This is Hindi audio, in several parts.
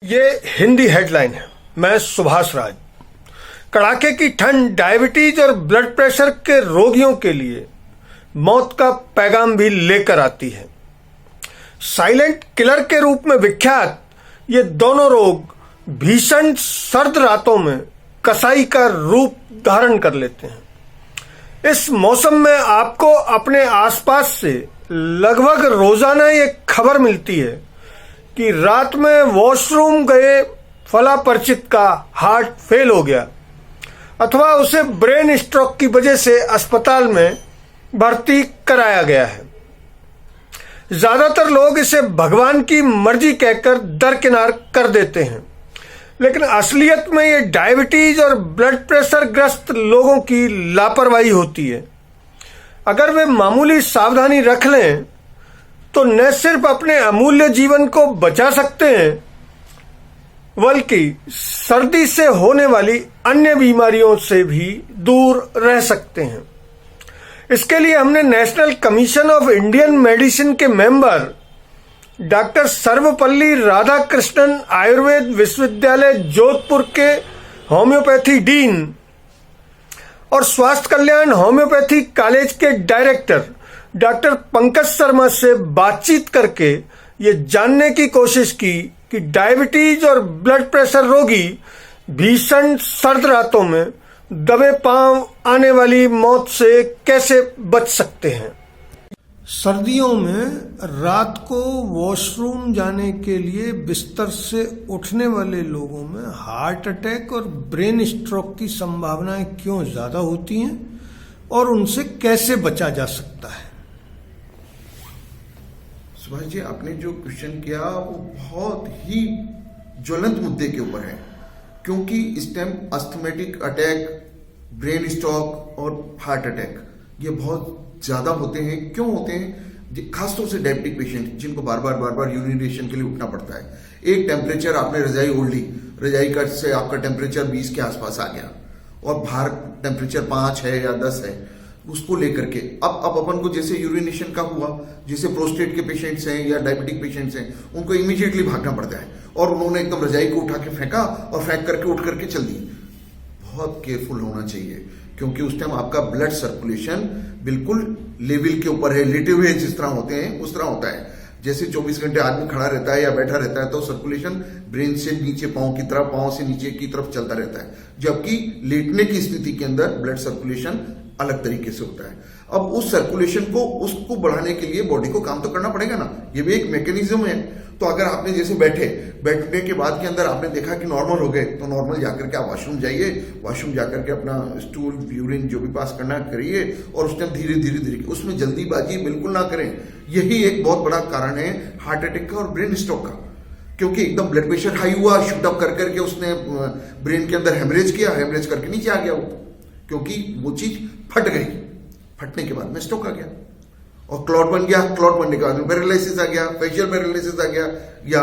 ये हिंदी हेडलाइन है। मैं सुभाष राज। कड़ाके की ठंड डायबिटीज और ब्लड प्रेशर के रोगियों के लिए मौत का पैगाम भी लेकर आती है। साइलेंट किलर के रूप में विख्यात ये दोनों रोग भीषण सर्द रातों में कसाई का रूप धारण कर लेते हैं। इस मौसम में आपको अपने आसपास से लगभग रोजाना ये खबर मिलती है कि रात में वॉशरूम गए फला परिचित का हार्ट फेल हो गया अथवा उसे ब्रेन स्ट्रोक की वजह से अस्पताल में भर्ती कराया गया है। ज्यादातर लोग इसे भगवान की मर्जी कहकर दरकिनार कर देते हैं, लेकिन असलियत में ये डायबिटीज और ब्लड प्रेशर ग्रस्त लोगों की लापरवाही होती है। अगर वे मामूली सावधानी रख लें तो न सिर्फ अपने अमूल्य जीवन को बचा सकते हैं, बल्कि सर्दी से होने वाली अन्य बीमारियों से भी दूर रह सकते हैं। इसके लिए हमने national commission of Indian medicine के मेंबर डॉक्टर सर्वपल्ली राधाकृष्णन आयुर्वेद विश्वविद्यालय जोधपुर के होम्योपैथी डीन और स्वास्थ्य कल्याण होम्योपैथी कॉलेज के डायरेक्टर डॉक्टर पंकज शर्मा से बातचीत करके ये जानने की कोशिश की कि डायबिटीज और ब्लड प्रेशर रोगी भीषण सर्द रातों में दबे पांव आने वाली मौत से कैसे बच सकते हैं। सर्दियों में रात को वॉशरूम जाने के लिए बिस्तर से उठने वाले लोगों में हार्ट अटैक और ब्रेन स्ट्रोक की संभावनाएं क्यों ज्यादा होती हैं और उनसे कैसे बचा जा सकता है। सुभाष जी, आपने जो क्वेश्चन किया वो बहुत ही ज्वलंत मुद्दे के ऊपर है, क्योंकि इस time asthmatic attack, brain stroke और हार्ट अटैक ये बहुत ज्यादा होते हैं। क्यों होते हैं? खासतौर से डायबिटिक पेशेंट जिनको बार बार यूरिनेशन के लिए उठना पड़ता है। एक टेम्परेचर, आपने रजाई ओढ़ ली, रजाई का से आपका टेम्परेचर 20 के आसपास आ गया और बाहर टेम्परेचर 5 है या 10 है, उसको लेकर के अब अपन को जैसे यूरिनेशन का हुआ, जैसे प्रोस्टेट के पेशेंट्स हैं या डायबिटिक पेशेंट्स हैं, उनको इमीडिएटली भागना पड़ता है और उन्होंने एकदम रजाई को उठा के फेंका और फेंक करके उठ करके चल दी। बहुत केयरफुल होना चाहिए, क्योंकि उस टाइम आपका ब्लड सर्कुलेशन बिल्कुल लेवल के ऊपर है। लेटे हुए जिस तरह होते हैं उस तरह होता है। जैसे 24 घंटे आदमी खड़ा रहता है या बैठा रहता है तो सर्कुलेशन ब्रेन से नीचे पांव की तरफ, पांव से नीचे की तरफ चलता रहता है, जबकि लेटने की स्थिति के अंदर ब्लड सर्कुलेशन अलग तरीके से होता है। अब उस सर्कुलेशन को उसको बढ़ाने के लिए बॉडी को काम तो करना पड़ेगा ना, ये भी एक मैकेनिज्म है। तो अगर आपने जैसे बैठने के बाद के अंदर आपने देखा कि नॉर्मल हो गए, तो नॉर्मल जाकर के आप वॉशरूम जाइए, वॉशरूम जाकर के अपना स्टूल, यूरिन जो भी पास करना करिए और उस टाइम धीरे धीरे उसमें जल्दीबाजी बिल्कुल ना करें। यही एक बहुत बड़ा कारण है हार्ट अटैक का और ब्रेन स्ट्रोक का, क्योंकि एकदम ब्लड प्रेशर हाई हुआ, शूट अप कर करके उसने ब्रेन के अंदर हेमरेज किया, हेमरेज करके नीचे आ गया वो, क्योंकि वो चीज फट गई। फटने के बाद में स्ट्रोक आ गया और क्लॉट बन गया, क्लॉट बनने के बाद में पैरालिसिस आ गया, फेशियल पैरालिसिस आ गया, या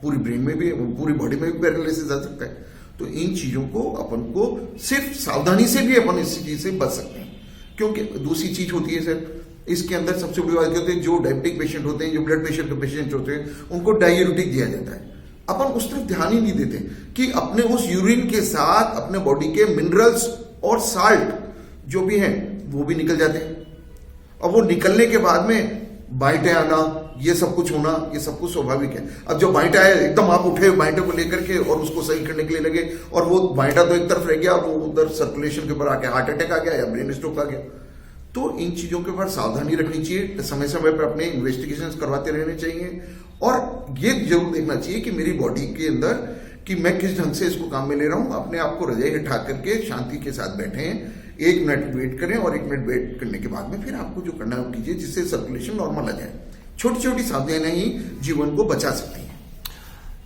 पूरी ब्रेन में भी, पूरी बॉडी में भी पैरालिसिस आ सकता है। तो इन चीजों को अपन को सिर्फ सावधानी से भी अपन इस चीज से बच सकते हैं। क्योंकि दूसरी चीज होती है सर, इसके अंदर सबसे बड़ी बात क्या होती है, जो डायबिटिक पेशेंट होते हैं, जो ब्लड प्रेशर के पेशेंट होते हैं, उनको डाययूरेटिक दिया जाता है। अपन उस तरफ ध्यान ही नहीं देते कि अपने उस यूरिन के साथ अपने बॉडी के मिनरल्स और साल्ट जो भी हैं वो भी निकल जाते हैं। और वो निकलने के बाद में बाइटें आना, ये सब कुछ होना, ये सब कुछ स्वाभाविक है। अब जो बाइट आए, एकदम आप उठे बाइटे को लेकर के और उसको सही करने के लिए लगे और वो बाइटा तो एक तरफ रह गया, वो उधर सर्कुलेशन के ऊपर आके हार्ट अटैक आ गया या ब्रेन स्ट्रोक आ गया। तो इन चीजों के ऊपर सावधानी रखनी चाहिए, समय समय पर अपने इन्वेस्टिगेशन करवाते रहने चाहिए और ये जरूर देखना चाहिए कि मेरी बॉडी के अंदर कि मैं किस ढंग से इसको काम में ले रहा हूं। अपने आप को रजाई हटा करके शांति के साथ बैठें, 1 मिनट वेट करें और 1 मिनट वेट करने के बाद में फिर आपको जो करना है वो कीजिए, जिससे सर्कुलेशन नॉर्मल आ जाए। छोटी छोटी सावधानियां ही जीवन को बचा सकती हैं।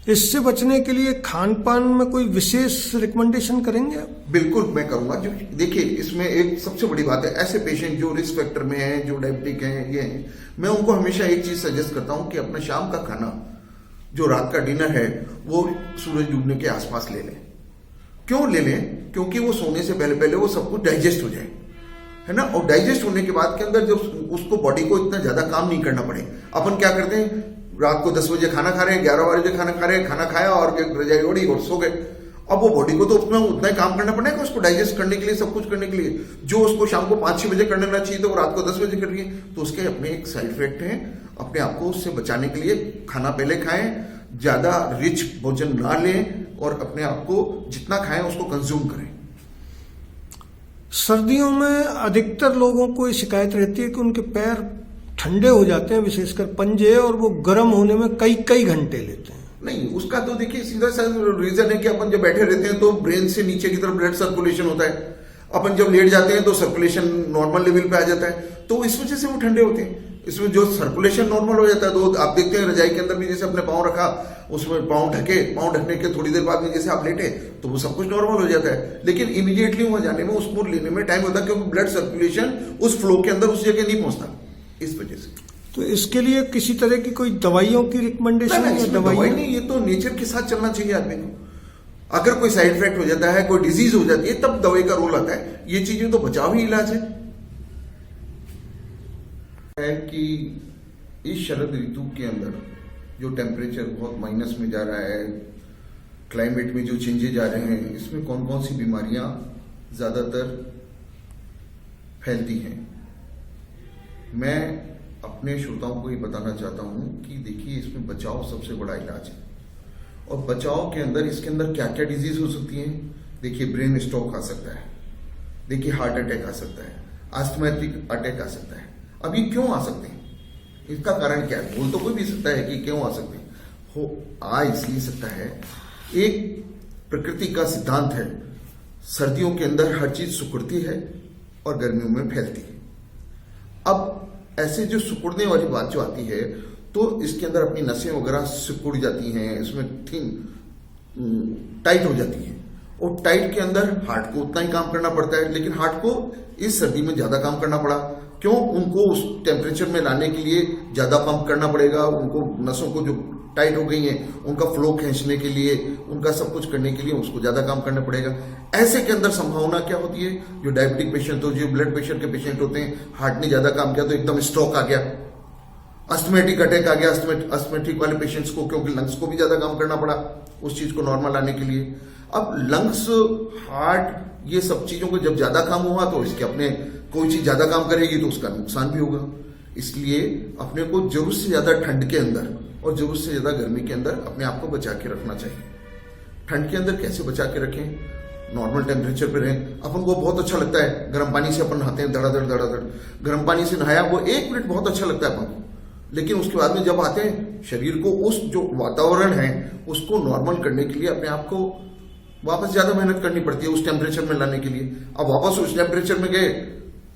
इससे बचने के लिए खान पान में कोई विशेष रिकमेंडेशन करेंगे आप? बिल्कुल मैं करूंगा। जो देखिए, इसमें एक सबसे बड़ी बात है, ऐसे पेशेंट जो रिस्क फैक्टर में हैं, जो डायबिटिक हैं, ये हैं, मैं उनको हमेशा एक चीज सजेस्ट करता हूं कि अपना शाम का खाना, जो रात का डिनर है, वो सूरज डूबने के आसपास ले लें। क्यों ले लें? क्योंकि वो सोने से पहले पहले वो सब कुछ डाइजेस्ट हो जाए, है ना। और डाइजेस्ट होने के बाद के अंदर जब उसको बॉडी को इतना ज्यादा काम नहीं करना पड़े, अपन क्या करते हैं, रात को 10 बजे खाना खा रहे हैं, 11 बजे खाना खा रहे हैं, खाना खाया और रजाई ओढ़ी और सो गए। अब वो बॉडी को तो उतना ही काम करना पड़ेगा उसको डाइजेस्ट करने के लिए, सब कुछ करने के लिए। जो उसको शाम को 5-6 बजे करना चाहिए तो वो रात को 10 बजे कर रही है, तो उसके अपने एक साइड इफेक्ट हैं। अपने आप को उससे बचाने के लिए खाना पहले खाएं, ज्यादा रिच भोजन ना लें और अपने आप को जितना खाएं उसको कंज्यूम करें। सर्दियों में अधिकतर लोगों को ये शिकायत रहती है कि उनके पैर ठंडे हो जाते हैं, विशेषकर पंजे, और वो गर्म होने में कई कई घंटे लेते हैं। नहीं, उसका तो देखिए सीधा सा रीजन है कि अपन जब बैठे रहते हैं तो ब्रेन से नीचे की तरफ ब्लड सर्कुलेशन होता है। अपन जब लेट जाते हैं तो सर्कुलेशन नॉर्मल लेवल पे आ जाता है, तो इस वजह से वो ठंडे होते हैं। इसमें जो सर्कुलेशन नॉर्मल हो जाता है तो आप देखते हैं रजाई के अंदर भी जैसे अपने पाँव रखा, उसमें पाँव ढकने के थोड़ी देर बाद में जैसे आप लेटे तो वो सब कुछ नॉर्मल हो जाता है। लेकिन इमीडिएटली वहां जाने में, उसको लेने में टाइम होता है, क्योंकि ब्लड सर्कुलेशन उस फ्लो के अंदर उस जगह नहीं पहुंचता, इस वजह से। तो इसके लिए किसी तरह की कोई दवाइयों की रिकमेंडेशन है? दवाई नहीं, ये तो नेचर के साथ चलना चाहिए आदमी को। अगर कोई साइड इफेक्ट हो जाता है, कोई डिजीज हो जाती है, तब दवाई का रोल आता है। ये चीजें तो बचाव ही इलाज है कि इस शरद ऋतु के अंदर जो टेम्परेचर बहुत माइनस में जा रहा है, क्लाइमेट में जो चेंजेज आ रहे हैं, इसमें कौन कौन सी बीमारियां ज्यादातर फैलती हैं। मैं अपने श्रोताओं को ये बताना चाहता हूं कि देखिए, इसमें बचाव सबसे बड़ा इलाज है। और बचाव के अंदर इसके अंदर क्या क्या डिजीज हो सकती हैं। देखिए, ब्रेन स्ट्रोक आ सकता है, देखिए हार्ट अटैक आ सकता है, आस्थमैटिक अटैक आ सकता है। अब ये क्यों आ सकते हैं, इसका कारण क्या है? बोल तो कोई भी सकता है कि क्यों आ सकते हैं। आ इसलिए सकता है, एक प्रकृति का सिद्धांत है, सर्दियों के अंदर हर चीज सिकुड़ती है और गर्मियों में फैलती है। अब ऐसे जो सिकुड़ने वाली बात जो आती है, तो इसके अंदर अपनी नसें वगैरह सिकुड़ जाती हैं, इसमें टाइट हो जाती है। और टाइट के अंदर हार्ट को उतना ही काम करना पड़ता है, लेकिन हार्ट को इस सर्दी में ज्यादा काम करना पड़ा। क्यों? उनको उस टेम्परेचर में लाने के लिए ज्यादा पंप करना पड़ेगा। उनको नसों को जो टाइट हो गई हैं, उनका फ्लो खींचने के लिए, उनका सब कुछ करने के लिए उसको ज्यादा काम करना पड़ेगा। ऐसे के अंदर संभावना क्या होती है, जो डायबिटिक पेशेंट हो, जो ब्लड प्रेशर के पेशेंट होते हैं, हार्ट ने ज्यादा काम किया तो एकदम स्ट्रोक आ गया, अस्थमैटिक अटैक आ गया अस्थमैटिक वाले पेशेंट्स को, क्योंकि लंग्स को भी ज्यादा काम करना पड़ा उस चीज को नॉर्मल लाने के लिए। अब लंग्स, हार्ट, ये सब चीजों को जब ज्यादा काम हुआ तो इसके अपने कोई चीज ज्यादा काम करेगी तो उसका नुकसान भी होगा। इसलिए अपने को जरूरत से ज्यादा ठंड के अंदर और जरूरत से ज्यादा गर्मी के अंदर अपने आप को बचा के रखना चाहिए। ठंड के अंदर कैसे बचा के रखें? नॉर्मल टेम्परेचर पे रहें। अपन को बहुत अच्छा लगता है गर्म पानी से अपन नहाते हैं, धड़ाधड़ धड़ाधड़ गर्म पानी से नहाया, वो 1 मिनट बहुत अच्छा लगता है अपन को। लेकिन उसके बाद में जब आते हैं, शरीर को उस जो वातावरण है उसको नॉर्मल करने के लिए अपने आप को वापस ज्यादा मेहनत करनी पड़ती है उस टेम्परेचर में लाने के लिए। अब वापस उस टेम्परेचर में गए,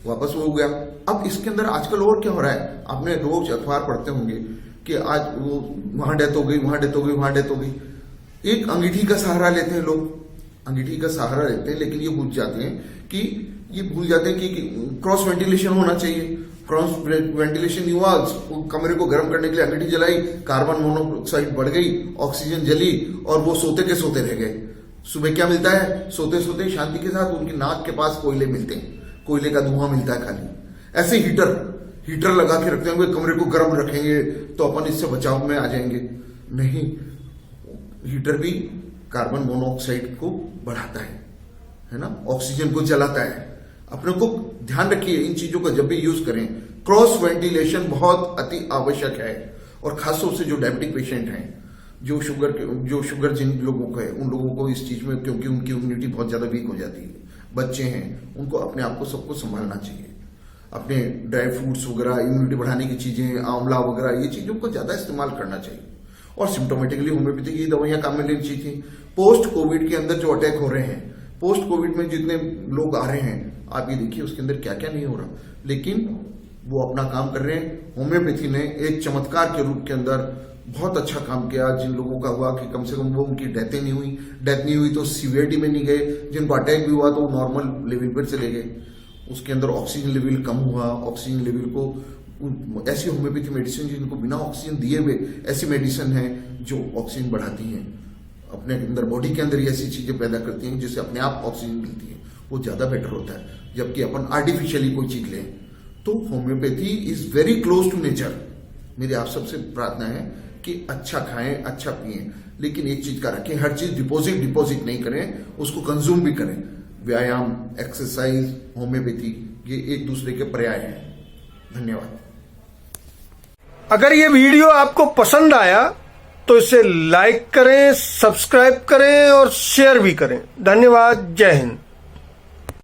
वापस वो हो गया। अब इसके अंदर आजकल और क्या हो रहा है, आपने रोज अखबार पढ़ते होंगे कि आज वो वहां डेथ हो गई, वहां डेथ हो गई, वहां डेथ हो गई। एक अंगीठी का सहारा लेते हैं लोग, अंगीठी का सहारा लेते हैं, लेकिन ये भूल जाते हैं कि क्रॉस वेंटिलेशन होना चाहिए। क्रॉस वेंटिलेशन नहीं हुआ, कमरे को गर्म करने के लिए अंगीठी जलाई, कार्बन मोनोऑक्साइड बढ़ गई, ऑक्सीजन जली और वो सोते के सोते रह गए। सुबह क्या मिलता है? सोते सोते शांति के साथ उनकी नाक के पास कोयले मिलते हैं, कोयले का धुआं मिलता है खाली। ऐसे हीटर लगा के रखते होंगे, कमरे को गर्म रखेंगे तो अपन इससे बचाव में आ जाएंगे। नहीं, हीटर भी कार्बन मोनोऑक्साइड को बढ़ाता है ना, ऑक्सीजन को जलाता है। अपने को ध्यान रखिए इन चीजों का जब भी यूज करें। क्रॉस वेंटिलेशन बहुत अति आवश्यक है, और खासतौर से जो डायबिटिक पेशेंट हैं, जो शुगर जिन लोगों को है, उन लोगों को इस चीज में, क्योंकि उनकी इम्यूनिटी बहुत ज्यादा वीक हो जाती है, बच्चे हैं, उनको अपने आप को सबको संभालना चाहिए। अपने ड्राई फ्रूट्स वगैरह, इम्यूनिटी बढ़ाने की चीजें, आंवला वगैरह, ये चीजों को ज्यादा इस्तेमाल करना चाहिए। और सिम्टोमेटिकली होम्योपैथी की दवाइयां काम में लेनी चाहिए। पोस्ट कोविड के अंदर जो अटैक हो रहे हैं, पोस्ट कोविड में जितने लोग आ रहे हैं, आप ये देखिए उसके अंदर क्या क्या नहीं हो रहा, लेकिन वो अपना काम कर रहे हैं। होम्योपैथी ने एक चमत्कार के रूप के अंदर बहुत अच्छा काम किया। जिन लोगों का हुआ कि कम से कम वो उनकी डेथ नहीं हुई तो सीवियरिटी में नहीं गए, जिनको अटैक भी हुआ तो नॉर्मल लेवल पर चले गए। उसके अंदर ऑक्सीजन लेवल कम हुआ, ऑक्सीजन लेवल को ऐसी होम्योपैथी मेडिसिन जिनको बिना ऑक्सीजन दिए हुए ऐसी मेडिसिन है जो ऑक्सीजन बढ़ाती हैं, अपने अंदर बॉडी के अंदर ही ऐसी चीजें पैदा करती हैं जिससे अपने आप ऑक्सीजन मिलती है, वो ज्यादा बेटर होता है। जबकि अपन आर्टिफिशियली कोई चीज लें तो homeopathy is very close to nature. मेरी आप सबसे प्रार्थना है कि अच्छा खाएं, अच्छा पिएं, लेकिन एक चीज का रखें, हर चीज डिपॉजिट नहीं करें, उसको कंज्यूम भी करें। व्यायाम, एक्सरसाइज, होम्योपैथी, ये एक दूसरे के पर्याय हैं। धन्यवाद। अगर ये वीडियो आपको पसंद आया तो इसे लाइक करें, सब्सक्राइब करें और शेयर भी करें। धन्यवाद। जय हिंद।